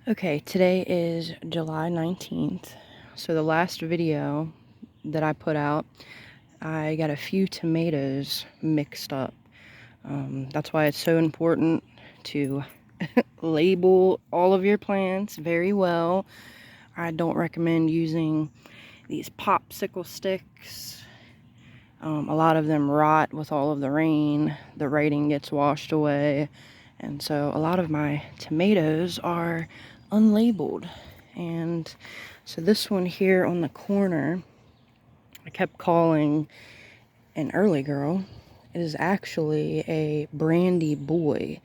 Okay, today is July 19th. So the last video that I put out, I got a few tomatoes mixed up. That's why it's so important to label all of your plants very well. I don't recommend using these popsicle sticks. A lot of them rot with all of the rain. The writing gets washed away. And so a lot of my tomatoes are unlabeled. And so this one here on the corner, I kept calling an early girl. It is actually a brandy boy.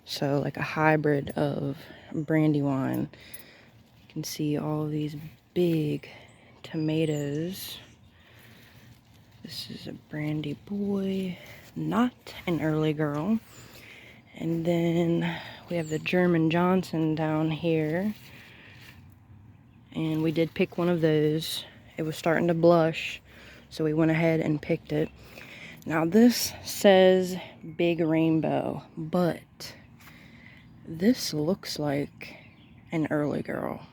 So like a hybrid of Brandywine. You can see all of these big tomatoes. This is a brandy boy, not an early girl. And then we have the German Johnson down here. And we did pick one of those. It was starting to blush, so we went ahead and picked it. Now this says Big Rainbow, but this looks like an early girl.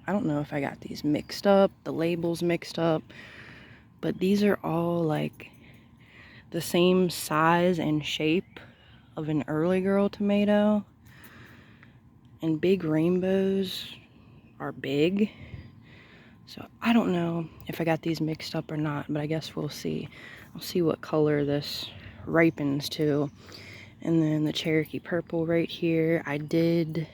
I don't know if I got these mixed up, the labels mixed up, but these are all like the same size and shape of an early girl tomato. And Big Rainbows are big. So I don't know if I got these mixed up or not, but I guess we'll see. I'll see what color this ripens to. And then the Cherokee Purple right here. Okay,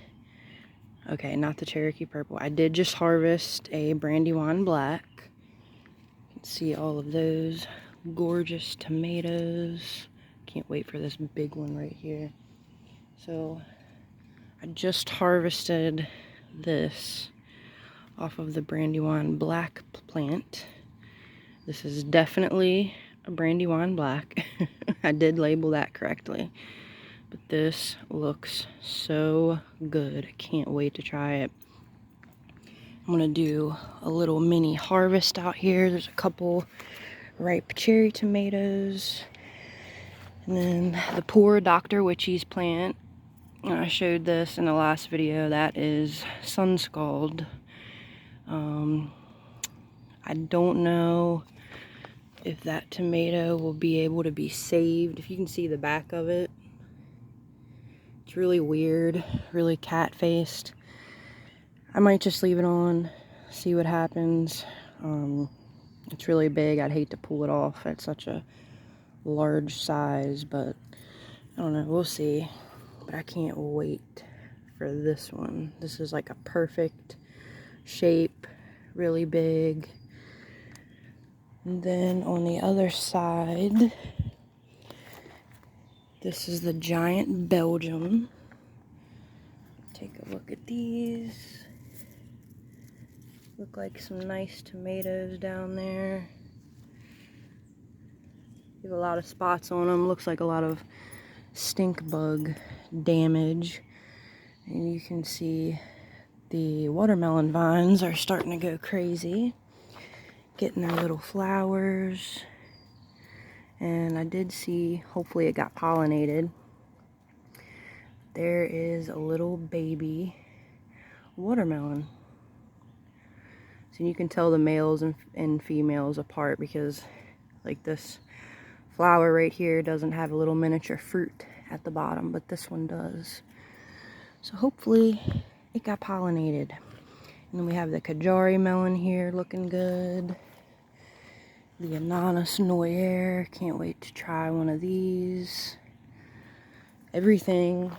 not the Cherokee Purple. I did just harvest a Brandywine Black. You can see all of those gorgeous tomatoes. Can't wait for this big one right here. So I just harvested this off of the Brandywine Black plant. This is definitely a Brandywine Black. I did label that correctly. But this looks so good. I can't wait to try it. I'm gonna do a little mini harvest out here. There's a couple ripe cherry tomatoes. And then the poor Dr. Witchy's plant. I showed this in the last video. That is sun scald. I don't know if that tomato will be able to be saved. If you can see the back of it, it's really weird, really cat-faced. I might just leave it on, see what happens. It's really big. I'd hate to pull it off at such a large size, but I don't know, we'll see. But I can't wait for this one. This is like a perfect shape, really big. And then on the other side, this is the giant Belgium. Take a look at these. Look like some nice tomatoes down there. You have a lot of spots on them. Looks like a lot of stink bug damage. And you can see the watermelon vines are starting to go crazy, getting their little flowers. And I did see, hopefully it got pollinated. There is a little baby watermelon. So you can tell the males and females apart because like this flower right here doesn't have a little miniature fruit at the bottom, but this one does. So hopefully it got pollinated. And then we have the Kajari melon here looking good. The Ananas Noyer, can't wait to try one of these. Everything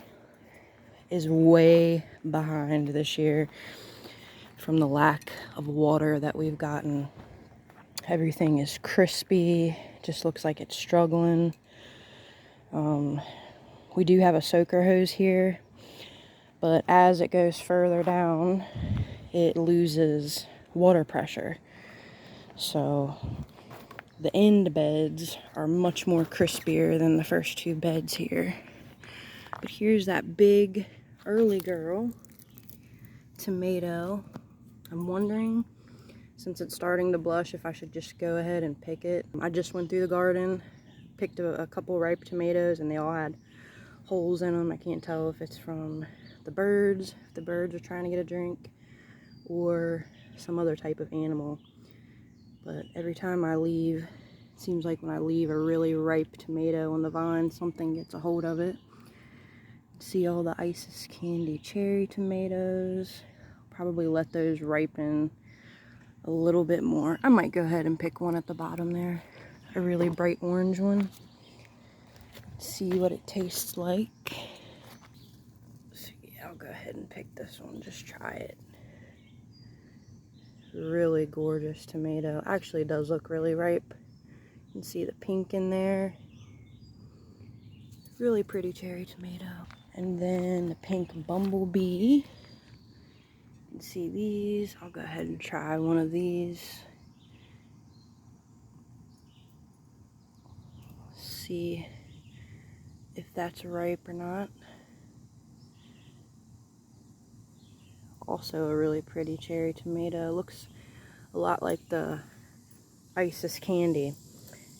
is way behind this year from the lack of water that we've gotten. Everything is crispy, just looks like it's struggling. We do have a soaker hose here, but as it goes further down, it loses water pressure. So the end beds are much more crispier than the first two beds here. But here's that big early girl tomato. I'm wondering, since it's starting to blush, if I should just go ahead and pick it. I just went through the garden, picked a couple ripe tomatoes, and they all had holes in them. I can't tell if it's from the birds, if the birds are trying to get a drink, or some other type of animal. But every time I leave, it seems like when I leave a really ripe tomato on the vine, something gets a hold of it. See all the Isis Candy cherry tomatoes. Probably let those ripen a little bit more. I might go ahead and pick one at the bottom there, a really bright orange one. See what it tastes like. So yeah, I'll go ahead and pick this one, just try it. Really gorgeous tomato. Actually, it does look really ripe. You can see the pink in there. Really pretty cherry tomato. And then the pink bumblebee. You can see these. I'll go ahead and try one of these. See if that's ripe or not. Also a really pretty cherry tomato. Looks a lot like the Isis Candy.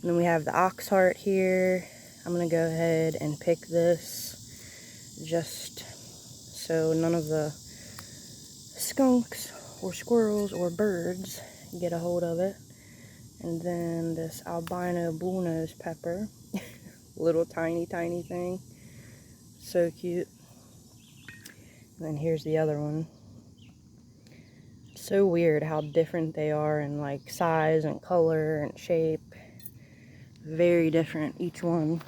And then we have the ox heart here. I'm gonna go ahead and pick this just so none of the skunks or squirrels or birds get a hold of it. And then this albino bullnose pepper. Little tiny thing. So cute. And then here's the other one. So weird how different they are in like size and color and shape. Very different, each one.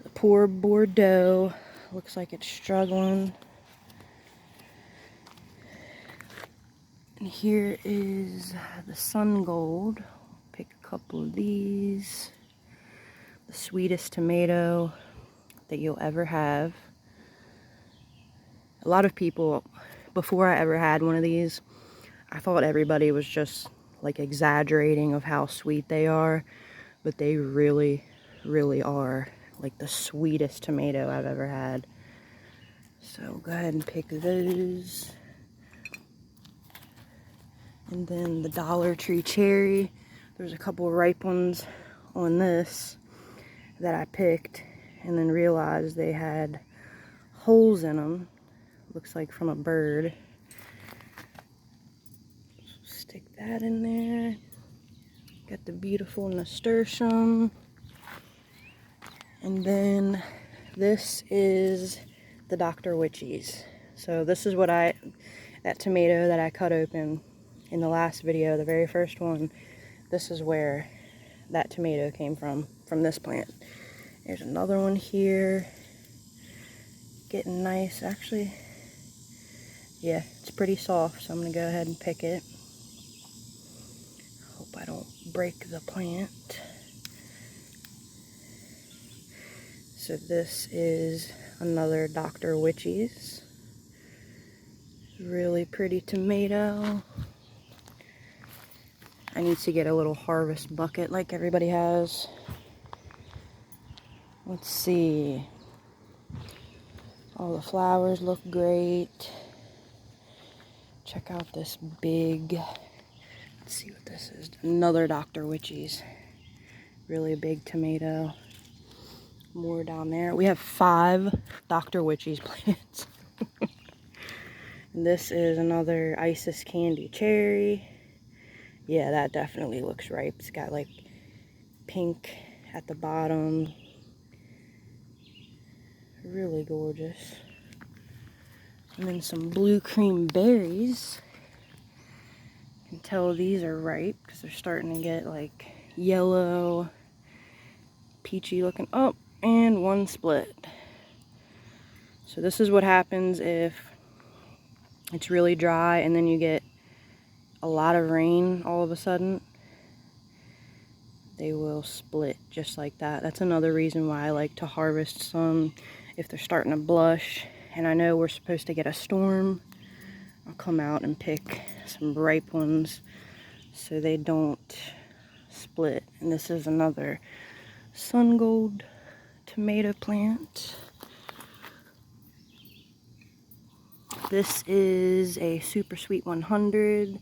The poor Bordeaux looks like it's struggling. And here is the Sun Gold. Pick a couple of these. The sweetest tomato that you'll ever have. A lot of people, before I ever had one of these, I thought everybody was just like exaggerating of how sweet they are, but they really are like the sweetest tomato I've ever had. So go ahead and pick those. And then the Dollar Tree cherry. There's a couple ripe ones on this that I picked and then realized they had holes in them. Looks like from a bird. Stick that in there. Got the beautiful nasturtium. And then this is the Dr. Witchies. So this is what that tomato that I cut open in the last video, the very first one, this is where that tomato came from this plant. There's another one here. Getting nice, actually. Yeah, it's pretty soft, so I'm gonna go ahead and pick it. Hope I don't break the plant. So this is another Dr. Witchies. Really pretty tomato. I need to get a little harvest bucket like everybody has. Let's see. All the flowers look great. Check out this big, let's see what this is. Another Dr. Witchies. Really big tomato. More down there. We have 5 Dr. Witchies plants. And this is another Isis Candy cherry. Yeah, that definitely looks ripe. It's got like pink at the bottom. Really gorgeous. And then some blue cream berries. You can tell these are ripe because they're starting to get like yellow, peachy looking. Oh, and one split. So this is what happens if it's really dry and then you get a lot of rain all of a sudden. They will split just like that. That's another reason why I like to harvest some if they're starting to blush. And I know we're supposed to get a storm. I'll come out and pick some ripe ones so they don't split. And this is another Sun Gold tomato plant. This is a Super Sweet 100.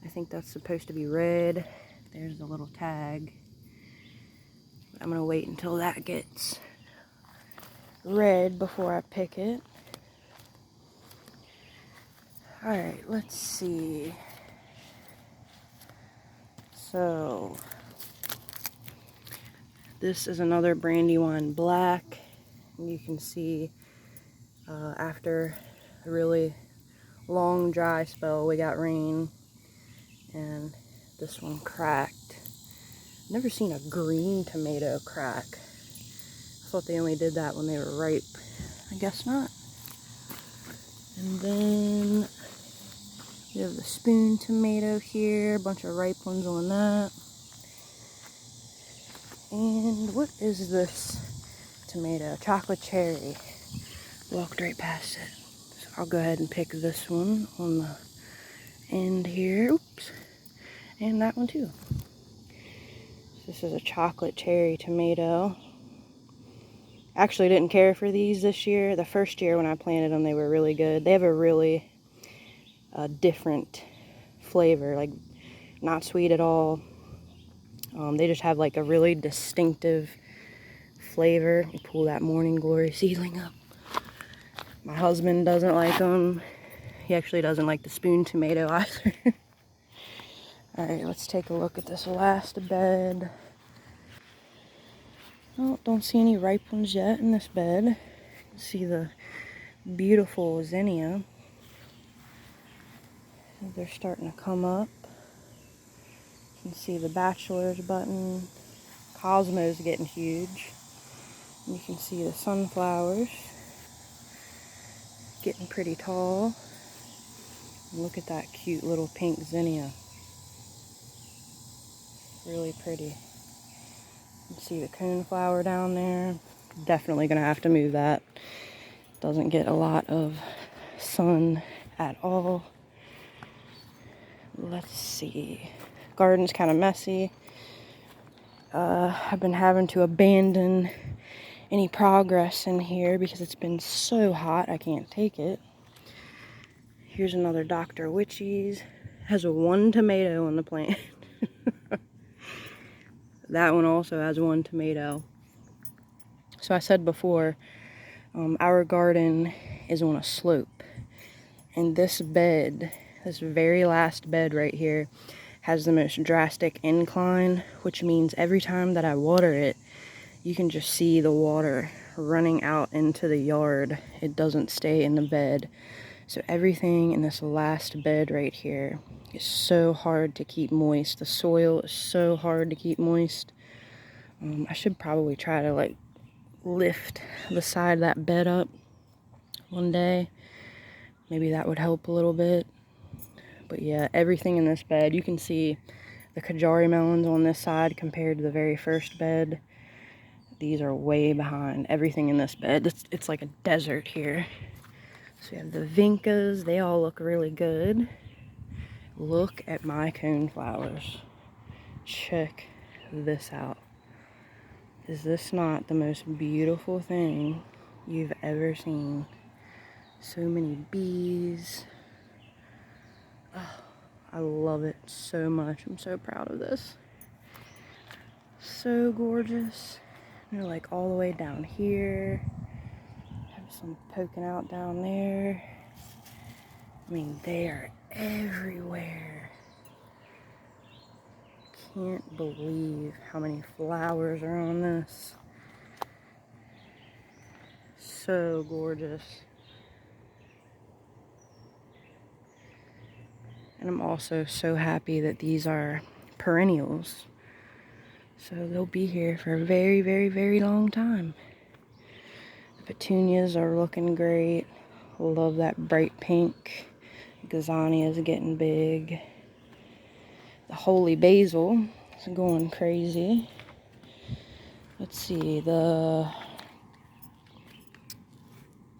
I think that's supposed to be red. There's the little tag. But I'm gonna wait until that gets red before I pick it. Alright, let's see. So, this is another Brandywine Black. You can see after a really long dry spell, we got rain, and this one cracked. Never seen a green tomato crack. I thought they only did that when they were ripe. I guess not. And then we have the spoon tomato here, a bunch of ripe ones on that. And what is this tomato? Chocolate cherry. Walked right past it. So I'll go ahead and pick this one on the end here. Oops. And that one too. This is a chocolate cherry tomato. Actually didn't care for these this year. The first year when I planted them, they were really good. They have a really different flavor, like not sweet at all. They just have like a really distinctive flavor. You pull that morning glory seedling up. My husband doesn't like them. He actually doesn't like the spoon tomato either. Alright, let's take a look at this last bed. Oh, don't see any ripe ones yet in this bed. See the beautiful zinnia. They're starting to come up. You can see the bachelor's button. Cosmo's getting huge. You can see the sunflowers getting pretty tall. And look at that cute little pink zinnia. Really pretty. You can see the coneflower down there. Definitely gonna have to move that. Doesn't get a lot of sun at all. Let's see. Garden's kind of messy. I've been having to abandon any progress in here because it's been so hot I can't take it. Here's another Dr. Witchy's. Has one tomato on the plant. That one also has one tomato. So I said before, our garden is on a slope. And this bed, this very last bed right here, has the most drastic incline, which means every time that I water it, you can just see the water running out into the yard. It doesn't stay in the bed. So everything in this last bed right here is so hard to keep moist. The soil is so hard to keep moist. I should probably try to like lift the side of that bed up one day. Maybe that would help a little bit. But yeah, everything in this bed, you can see the Kajari melons on this side compared to the very first bed. These are way behind everything in this bed. It's like a desert here. So we have the vincas. They all look really good. Look at my coneflowers. Check this out. Is this not the most beautiful thing you've ever seen? So many bees. Oh, I love it so much. I'm so proud of this. So gorgeous. They're like all the way down here. Have some poking out down there. I mean, they are everywhere. Can't believe how many flowers are on this. So gorgeous. And I'm also so happy that these are perennials. So they'll be here for a very, very, very long time. The petunias are looking great. Love that bright pink. Gazania is getting big. The holy basil is going crazy. Let's see, oh,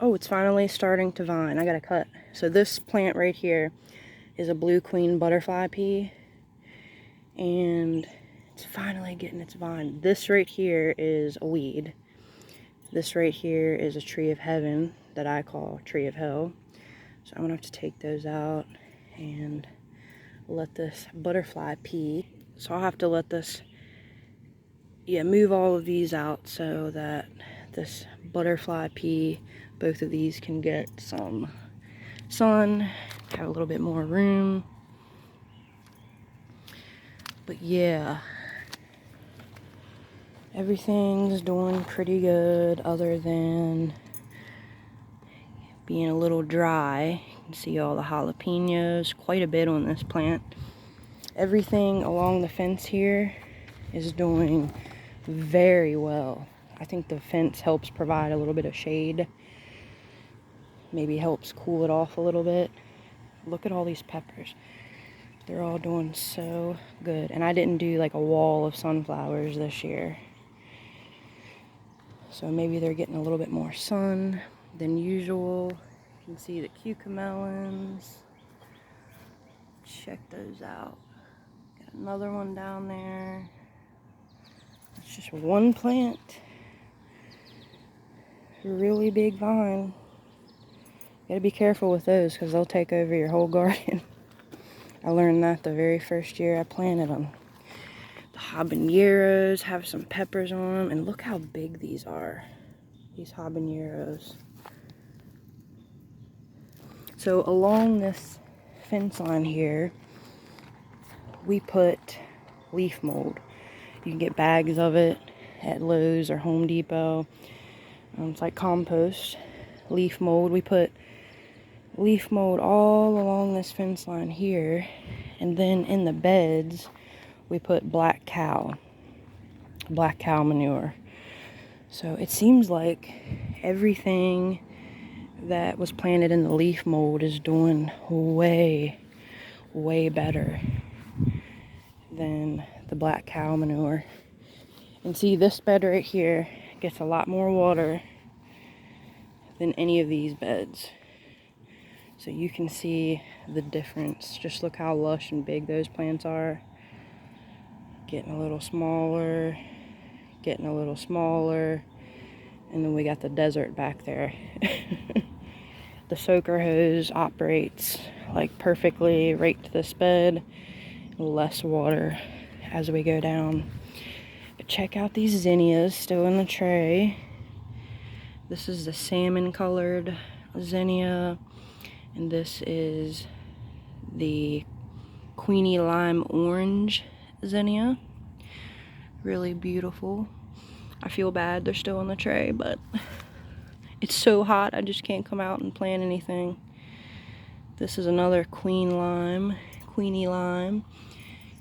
it's finally starting to vine. I gotta cut. So this plant right here is a blue queen butterfly pea. And it's finally getting its vine. This right here is a weed. This right here is a tree of heaven that I call tree of hell. So I'm gonna have to take those out and let this butterfly pea. So I'll have to let this, move all of these out so that this butterfly pea, both of these can get some sun have a little bit more room. But yeah, everything's doing pretty good other than being a little dry. You can see all the jalapenos, quite a bit on this plant. Everything along the fence here is doing very well. I think the fence helps provide a little bit of shade. Maybe helps cool it off a little bit. Look at all these peppers. They're all doing so good. And I didn't do like a wall of sunflowers this year. So maybe they're getting a little bit more sun than usual. You can see the cucamelons. Check those out. Got another one down there. It's just one plant. Really big vine. Gotta be careful with those because they'll take over your whole garden. I learned that the very first year I planted them. The habaneros have some peppers on them, and look how big these are. These habaneros. So along this fence line here, we put leaf mold. You can get bags of it at Lowe's or Home Depot. It's like compost. Leaf mold. We put leaf mold all along this fence line here, and then in the beds we put black cow manure. So it seems like everything that was planted in the leaf mold is doing way better than the black cow manure. And see, this bed right here gets a lot more water than any of these beds. So you can see the difference. Just look how lush and big those plants are. Getting a little smaller, getting a little smaller, and then we got the desert back there. The soaker hose operates like perfectly right to this bed. Less water as we go down. But check out these zinnias still in the tray. This is the salmon colored zinnia. And this is the Queenie Lime Orange zinnia. Really beautiful. I feel bad they're still in the tray, but it's so hot I just can't come out and plant anything. This is another Queenie Lime.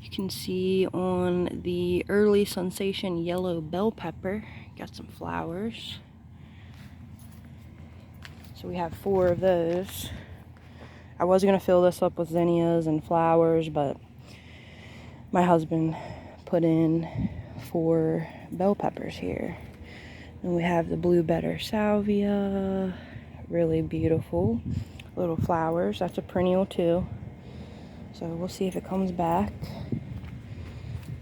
You can see on the early sensation yellow bell pepper, got some flowers. So we have 4 of those. I was going to fill this up with zinnias and flowers, but my husband put in 4 bell peppers here. And we have the blue better salvia, really beautiful little flowers. That's a perennial too. So we'll see if it comes back.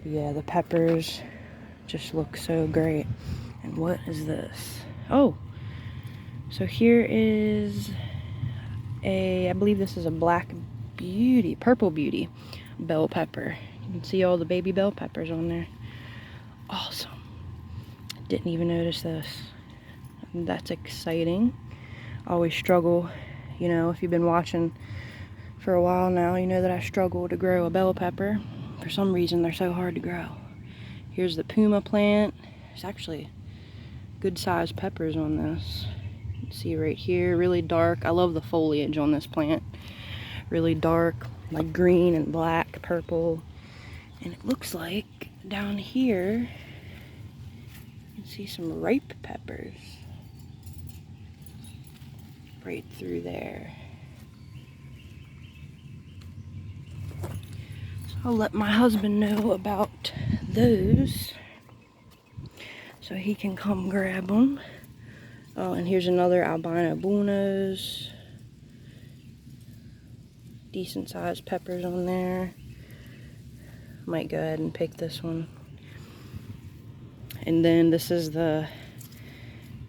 Yeah, the peppers just look so great. And what is this? Oh, so here is I believe this is a purple beauty bell pepper. You can see all the baby bell peppers on there. Awesome. Didn't even notice this. That's exciting. Always struggle, you know, if you've been watching for a while now, you know that I struggle to grow a bell pepper. For some reason, they're so hard to grow. Here's the Puma plant. There's actually good sized peppers on this. See right here, really dark. I love the foliage on this plant. Really dark, like green and black, purple. And it looks like down here, you can see some ripe peppers. Right through there. So I'll let my husband know about those so he can come grab them. Oh, and here's another albino buenos. Decent sized peppers on there. Might go ahead and pick this one. And then this is the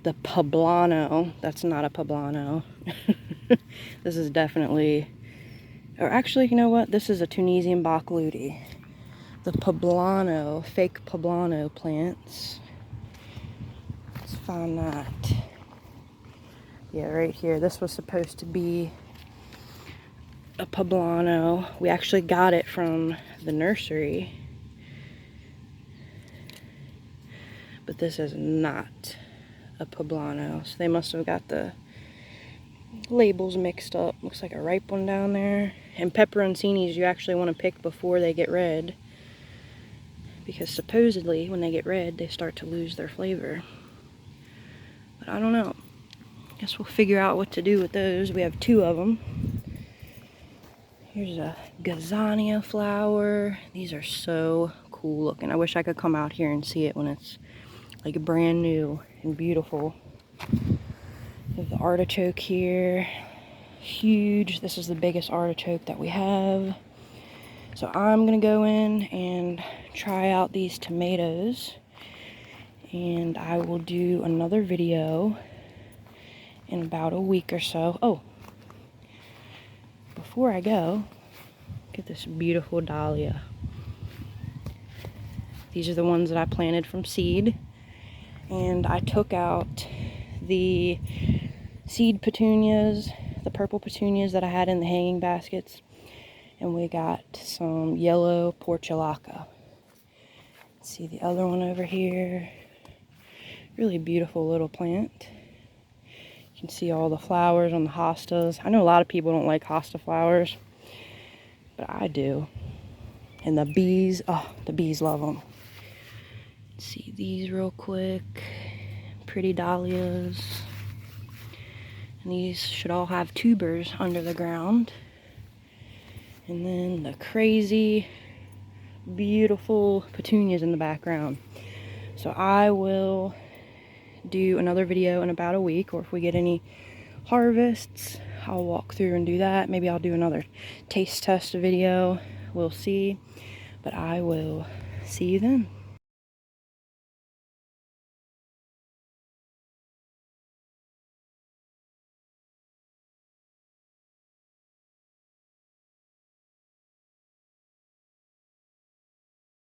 poblano. That's not a poblano. This is definitely, or actually, you know what? This is a Tunisian bakludi. The poblano, fake poblano plants. Let's find that. Yeah, right here. This was supposed to be a poblano. We actually got it from the nursery, but this is not a poblano, so they must have got the labels mixed up. Looks like a ripe one down there. And peperoncinis you actually want to pick before they get red, because supposedly when they get red they start to lose their flavor. But I don't know. Guess we'll figure out what to do with those. We have 2 of them. Here's a gazania flower. These are so cool looking. I wish I could come out here and see it when it's like brand new and beautiful. We have the artichoke here. Huge. This is the biggest artichoke that we have. So I'm gonna go in and try out these tomatoes, and I will do another video in about a week or so. Oh, before I go, look at this beautiful dahlia. These are the ones that I planted from seed, and I took out the seed petunias, the purple petunias that I had in the hanging baskets, and we got some yellow portulaca. See the other one over here. Really beautiful little plant. You can see all the flowers on the hostas. I know a lot of people don't like hosta flowers, but I do. And the bees, oh, the bees love them. Let's see these real quick. Pretty dahlias. And these should all have tubers under the ground. And then the crazy, beautiful petunias in the background. So I will do another video in about a week, or if we get any harvests, I'll walk through and do that. Maybe I'll do another taste test video. We'll see. But I will see you then.